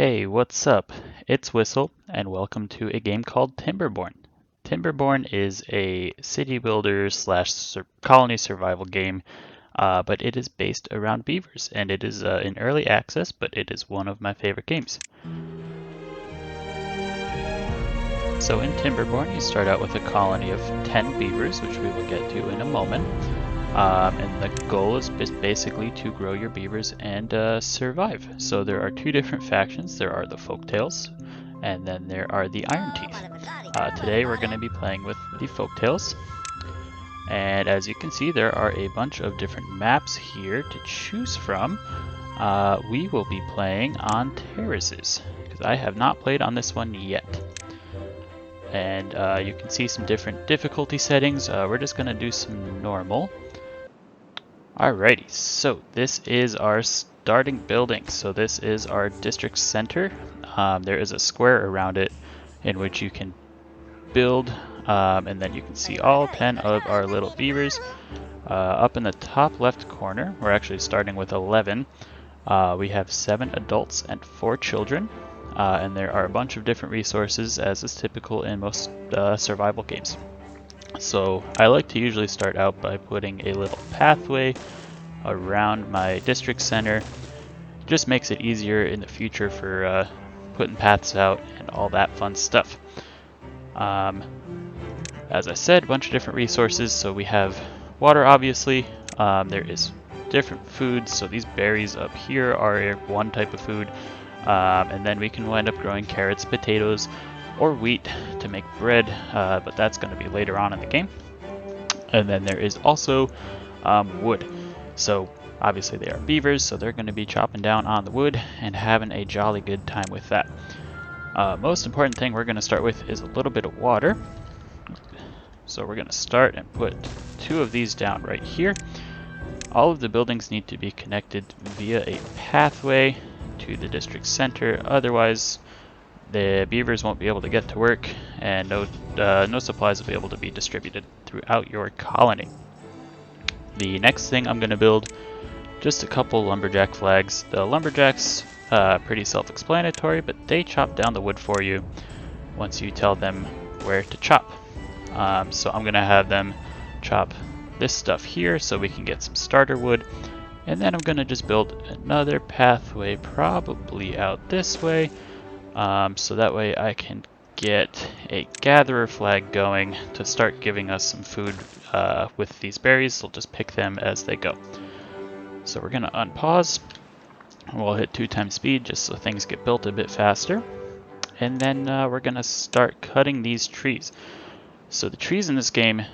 Hey, what's up? It's Whistle, and welcome to a game called Timberborn. Timberborn is a city builder slash colony survival game, but it is based around beavers, and it is in early access, but it is one of my favorite games. So in Timberborn, you start out with a colony of 10 beavers, which we will get to in a moment. And the goal is basically to grow your beavers and survive. So there are two different factions. There are the Folktales, and then there are the Iron Teeth. Today we're going to be playing with the Folktales. And as you can see, there are a bunch of different maps here to choose from. We will be playing on terraces, because I have not played on this one yet. And you can see some different difficulty settings. We're just going to do some normal. Alrighty, so this is our starting building. So this is our district center. There is a square around it in which you can build, and then you can see all 10 of our little beavers. Up in the top left corner, we're actually starting with 11. We have 7 adults and 4 children. And there are a bunch of different resources, as is typical in most survival games. So I like to usually start out by putting a little pathway around my district center. Just makes it easier in the future for putting paths out and all that fun stuff. As I said, a bunch of different resources. So we have water, obviously. There is different foods. So these berries up here are one type of food. And then we can wind up growing carrots, potatoes, or wheat to make bread, but that's going to be later on in the game. And then there is also wood. So obviously they are beavers, so they're going to be chopping down on the wood and having a jolly good time with that. Most important thing we're going to start with is a little bit of water. So we're going to start and put 2 of these down right here. All of the buildings need to be connected via a pathway to the district center, otherwise the beavers won't be able to get to work, and no supplies will be able to be distributed throughout your colony. The next thing I'm going to build, just a couple lumberjack flags. The lumberjacks, pretty self-explanatory, but they chop down the wood for you once you tell them where to chop. So I'm going to have them chop this stuff here so we can get some starter wood. And then I'm going to just build another pathway, probably out this way, so that way I can get a gatherer flag going to start giving us some food with these berries. We'll just pick them as they go. So we're going to unpause. We'll hit 2 times speed just so things get built a bit faster. And then we're going to start cutting these trees. So the trees in this game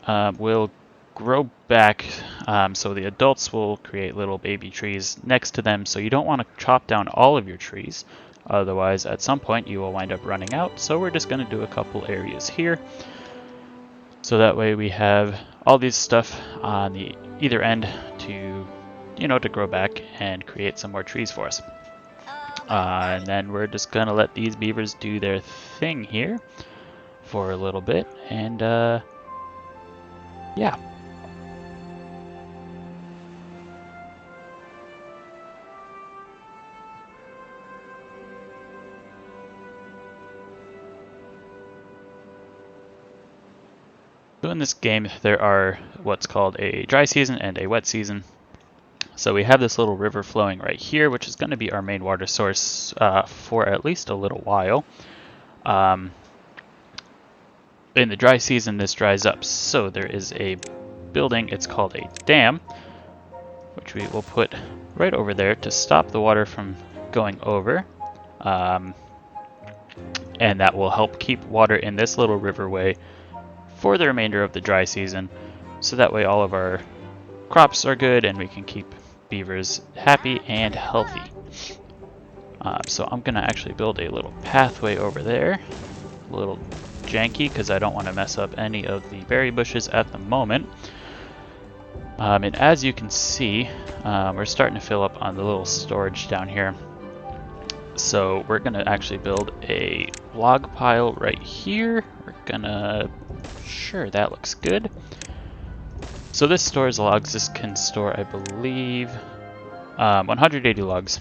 will grow back, so the adults will create little baby trees next to them, so you don't want to chop down all of your trees, otherwise at some point you will wind up running out. So we're just going to do a couple areas here, so that way we have all these stuff on the either end to, to grow back and create some more trees for us. And then we're just going to let these beavers do their thing here for a little bit, and yeah. So in this game, there are what's called a dry season and a wet season. So we have this little river flowing right here, which is going to be our main water source for at least a little while. In the dry season, this dries up. So there is a building, it's called a dam, which we will put right over there to stop the water from going over. And that will help keep water in this little riverway for the remainder of the dry season, so that way all of our crops are good and we can keep beavers happy and healthy. So I'm gonna actually build a little pathway over there, a little janky because I don't want to mess up any of the berry bushes at the moment. And as you can see, we're starting to fill up on the little storage down here. So we're gonna actually build a log pile right here. We're gonna, sure, that looks good. So this stores logs. This can store, I believe, 180 logs.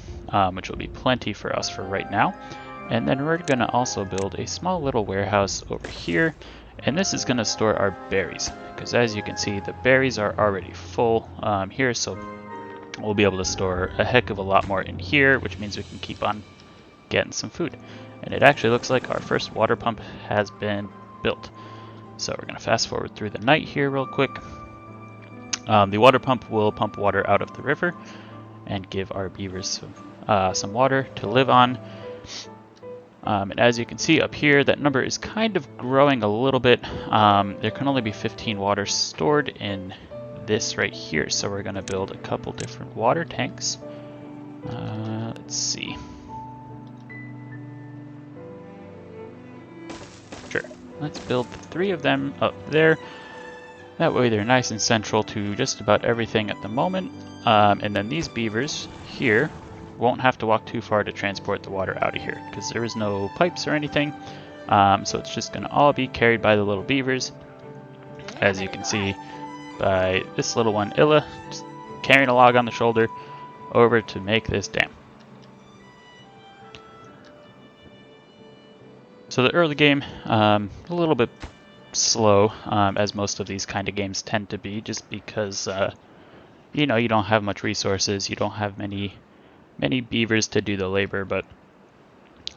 which will be plenty for us for right now. And then we're going to also build a small little warehouse over here, and this is going to store our berries, because as you can see, the berries are already full here, so we'll be able to store a heck of a lot more in here, which means we can keep on getting some food. And it actually looks like our first water pump has been built. So we're going to fast forward through the night here real quick. The water pump will pump water out of the river and give our beavers some water to live on. And as you can see up here, that number is kind of growing a little bit. There can only be 15 water stored in this right here, so we're going to build a couple different water tanks. Let's see. Sure, let's build 3 of them up there. That way they're nice and central to just about everything at the moment. And then these beavers here won't have to walk too far to transport the water out of here, because there is no pipes or anything. So it's just going to all be carried by the little beavers, as you can see by this little one, Illa, just carrying a log on the shoulder over to make this dam. So the early game, a little bit slow, as most of these kind of games tend to be, just because you know, you don't have much resources, you don't have many beavers to do the labor, but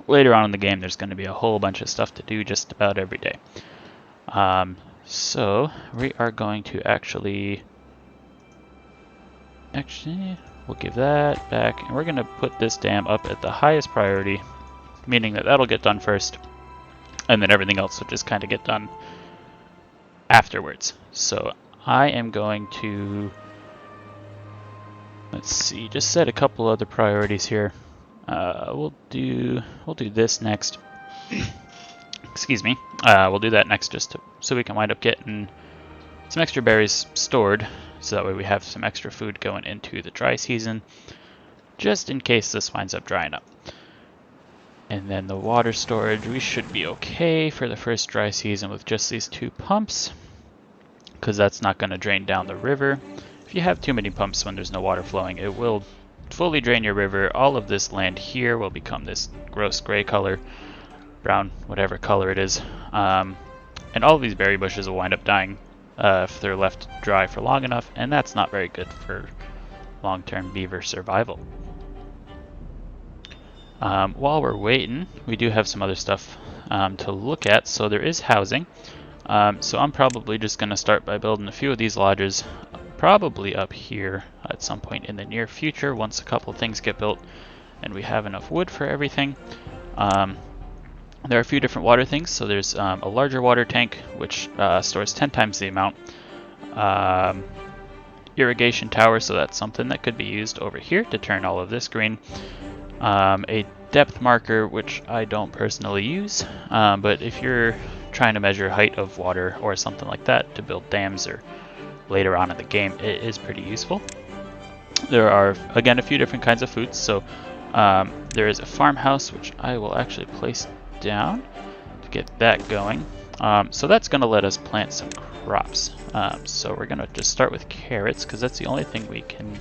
later on in the game there's going to be a whole bunch of stuff to do just about every day. So we are going to actually we'll give that back, and we're going to put this dam up at the highest priority, meaning that that'll get done first, and then everything else will just kind of get done afterwards. So I am going to, let's see, just set a couple other priorities here. We'll do this next. Excuse me. We'll do that next just so we can wind up getting some extra berries stored, so that way we have some extra food going into the dry season, just in case this winds up drying up. And then the water storage, we should be okay for the first dry season with just these 2 pumps, because that's not going to drain down the river. If you have too many pumps when there's no water flowing, it will fully drain your river. All of this land here will become this gross gray color, brown, whatever color it is. And all of these berry bushes will wind up dying if they're left dry for long enough, and that's not very good for long-term beaver survival. While we're waiting, we do have some other stuff to look at. So there is housing. So I'm probably just going to start by building a few of these lodges, probably up here at some point in the near future, once a couple things get built and we have enough wood for everything. There are a few different water things. So there's a larger water tank, which stores 10 times the amount. Irrigation tower, so that's something that could be used over here to turn all of this green. A depth marker, which I don't personally use, but if you're trying to measure height of water or something like that to build dams or later on in the game, it is pretty useful. There are, again, a few different kinds of foods. So there is a farmhouse, which I will actually place down to get that going. So that's going to let us plant some crops. So we're going to just start with carrots, because that's the only thing we can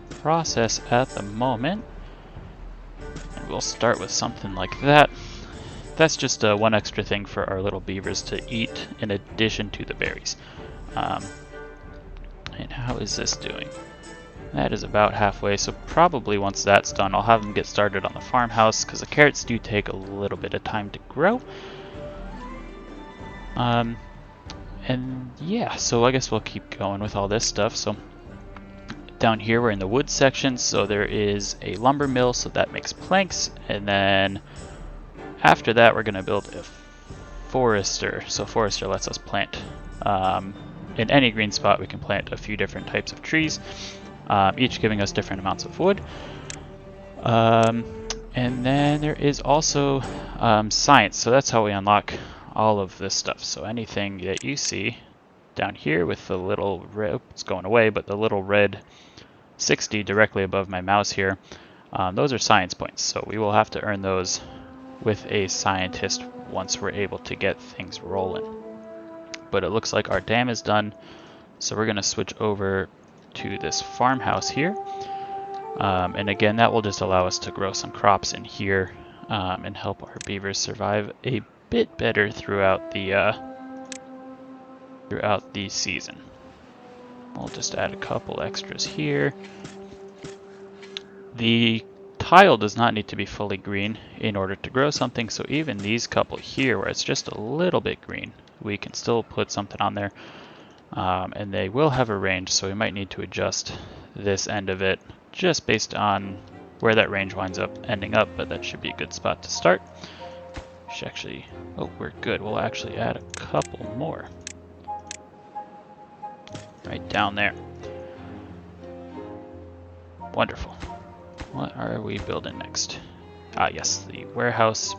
process at the moment. And we'll start with something like that. That's just one extra thing for our little beavers to eat in addition to the berries. And how is this doing? That is about halfway, so probably once that's done, I'll have them get started on the farmhouse, because the carrots do take a little bit of time to grow. And yeah, so I guess we'll keep going with all this stuff. So down here we're in the wood section, so there is a lumber mill, so that makes planks, and then after that we're going to build a forester. So forester lets us plant in any green spot. We can plant a few different types of trees, each giving us different amounts of wood. And then there is also science, so that's how we unlock all of this stuff. So anything that you see down here with the little red, it's going away, but the little red 60 directly above my mouse here, those are science points. So we will have to earn those with a scientist once we're able to get things rolling. But it looks like our dam is done, so we're going to switch over to this farmhouse here. And again, that will just allow us to grow some crops in here and help our beavers survive a bit better throughout the season. We'll just add a couple extras here. The tile does not need to be fully green in order to grow something, so even these couple here where it's just a little bit green, we can still put something on there. And they will have a range, so we might need to adjust this end of it just based on where that range winds up ending up, but that should be a good spot to start. Should actually, oh, we're good. We'll actually add a couple more right down there. Wonderful. What are we building next? Ah, yes, the warehouse.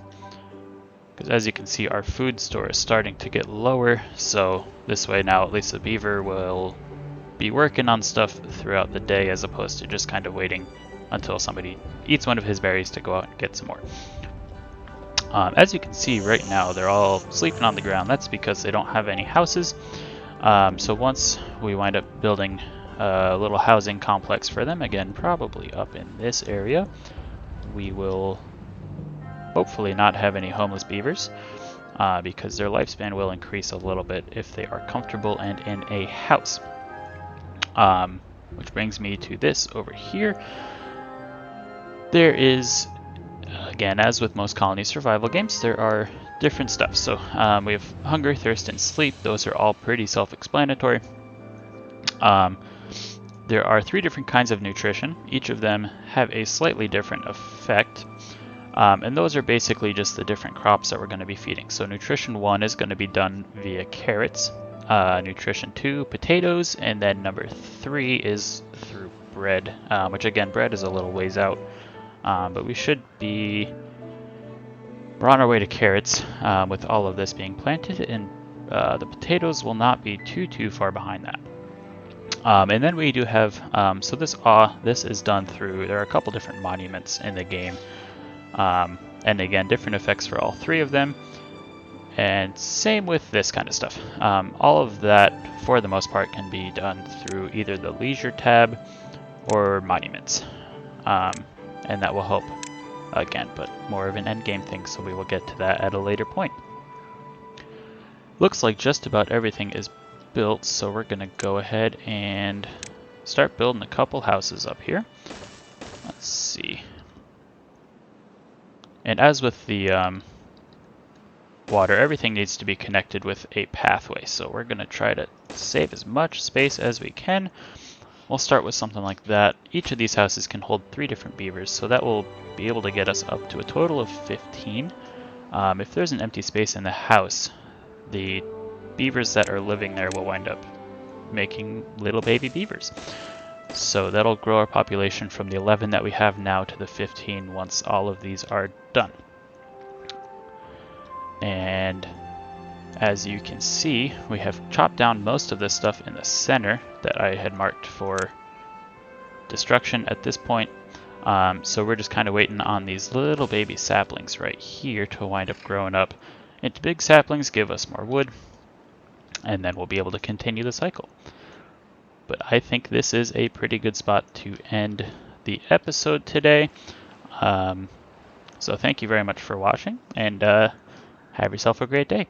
Because as you can see, our food store is starting to get lower, so this way now at least the beaver will be working on stuff throughout the day as opposed to just kind of waiting until somebody eats one of his berries to go out and get some more. As you can see right now, they're all sleeping on the ground. That's because they don't have any houses. So once we wind up building a little housing complex for them, again, probably up in this area, we will hopefully not have any homeless beavers because their lifespan will increase a little bit if they are comfortable and in a house. Which brings me to this over here. There is, again, as with most colony survival games, there are different stuff. So we have hunger, thirst, and sleep. Those are all pretty self-explanatory. There are 3 different kinds of nutrition. Each of them have a slightly different effect. And those are basically just the different crops that we're going to be feeding. So nutrition 1 is going to be done via carrots. Nutrition 2, potatoes, and then number 3 is through bread, which again, bread is a little ways out. But we should be, we're on our way to carrots with all of this being planted, and the potatoes will not be too far behind that. And then we do have, so this is done through, there are a couple different monuments in the game. And again, different effects for all 3 of them. And same with this kind of stuff. All of that, for the most part, can be done through either the leisure tab or monuments. And that will help, again, but more of an end game thing, so we will get to that at a later point. Looks like just about everything is built, so we're going to go ahead and start building a couple houses up here. Let's see. And as with the water, everything needs to be connected with a pathway, so we're going to try to save as much space as we can. We'll start with something like that. Each of these houses can hold 3 different beavers, so that will be able to get us up to a total of 15. If there's an empty space in the house, the beavers that are living there will wind up making little baby beavers. So that'll grow our population from the 11 that we have now to the 15 once all of these are done. And as you can see, we have chopped down most of this stuff in the center that I had marked for destruction at this point. So we're just kind of waiting on these little baby saplings right here to wind up growing up into big saplings, give us more wood, and then we'll be able to continue the cycle. But I think this is a pretty good spot to end the episode today. So thank you very much for watching, and have yourself a great day.